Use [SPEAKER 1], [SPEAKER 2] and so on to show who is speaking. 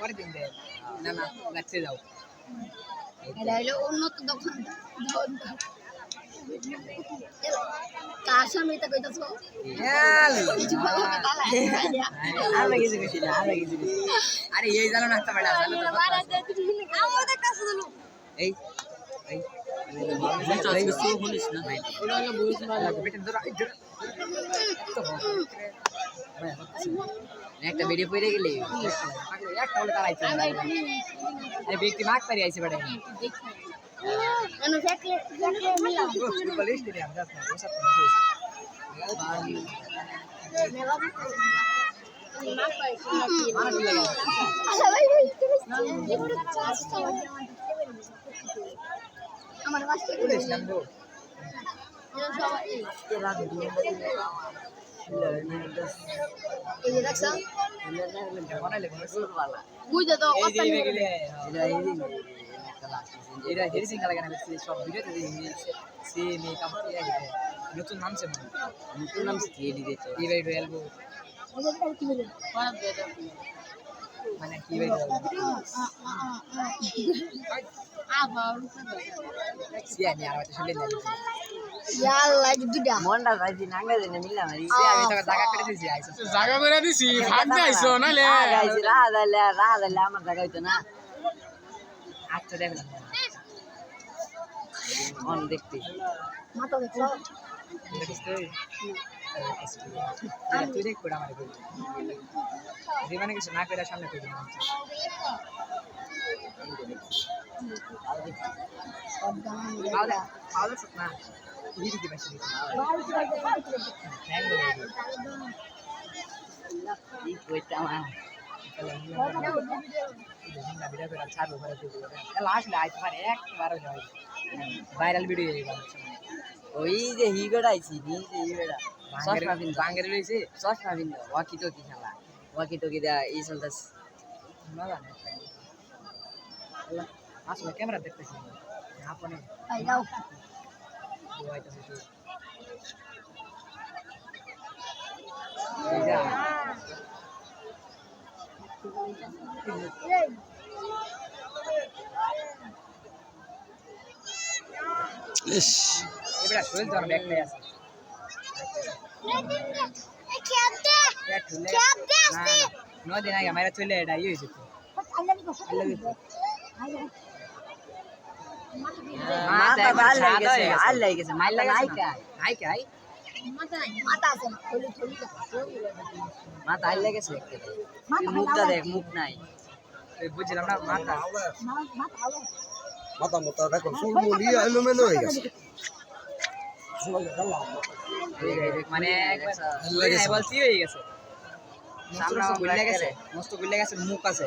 [SPEAKER 1] পরে দিন দেন না না লাগছে যাও
[SPEAKER 2] এটা হলো উন্নত দোকান কার সামনে এটা কইতাছো
[SPEAKER 1] আমরা কিছু কিছু না আমরা কিছু আরে এই জানো না একটা বেটা জানো তো
[SPEAKER 2] আমাদের কাছে দিলো
[SPEAKER 1] এই এই কিছু বলিস না ভাই ওটা হলো বুঝ না বেটা ধর তো একটা ভিডিও পড়ে গেলে একটা বলে তারাইছে আরে ব্যক্তি মাগ পারি আইছে বেটা
[SPEAKER 2] এনো ফেকলে মিলা
[SPEAKER 1] ফুটবল স্টেডিয়াম যাস না ওসব
[SPEAKER 2] আমার বাসা
[SPEAKER 1] বলেছিলাম গো
[SPEAKER 2] এই যে দেখছো
[SPEAKER 1] বানাইলে কোনো সুরওয়ালা
[SPEAKER 2] বুঝতে তো
[SPEAKER 1] এই
[SPEAKER 2] কথা
[SPEAKER 1] যে
[SPEAKER 2] নেই
[SPEAKER 1] গেলে এটা হেরিসিং লাগে না সব ভিডিওতে সে মেকআপ দিয়ে গেলে নতুন নাম সে নতুন নাম সে দিয়ে দিতে কি ভাই এলবো মানে কি ভাই
[SPEAKER 2] আবার
[SPEAKER 1] সে আমি আর শুনলে না
[SPEAKER 2] ইয়াল্লা দুটা
[SPEAKER 1] মনটা যাইছি নাঙ্গা দেনে মিললাম সে আমি তো জায়গা করে দিছি আইছো
[SPEAKER 3] জায়গা করে দিছি ভাগ দাইছো নালে
[SPEAKER 1] আইছি রাদালে আমার জায়গা হইতো না আচ্ছা দেখলাম অন দেখতে
[SPEAKER 2] মাথা দেখছো
[SPEAKER 1] দেখিস তুই দেখ পড়া আমার জীবনে কিছু না করে সামনে করে দিলাম পাউডার পাউডার না ভিড়ি দিবা সেই থ্যাঙ্ক ইউ এই কইতা মা ভিডিও করে ছাড়বো করে তুই লাস্ট লাইট পারে একবার হয় ভাইরাল ভিডিও ওই যে হিগড় আইছি নি যে হিগড়া সসনা বিন বাঙ্গের রইছে সসনা বিন ওয়াকি তো কি খেলা ওয়াকি তো কি দা এই চলতাস না জানে আল্লাহ আসলে ক্যামেরা দেখতেছি আপনি
[SPEAKER 2] ভাই দাও
[SPEAKER 1] দুয়াইতাছে তো যা
[SPEAKER 3] ইস
[SPEAKER 1] এবারে শরীর ধর ব্যাগটাই আছে নদিন আগে আমার চলে এটা ইয়ে হয়েছে মুখটা দেখ মুখ নাই বুঝলাম না মাথা
[SPEAKER 4] মাথা মতো দেখো চুলমুলি এলোমেলো হয়ে গেছে
[SPEAKER 1] মানে বলছি হয়ে গেছে সামনে মস্ত গুল্লে গেছে মুখ আছে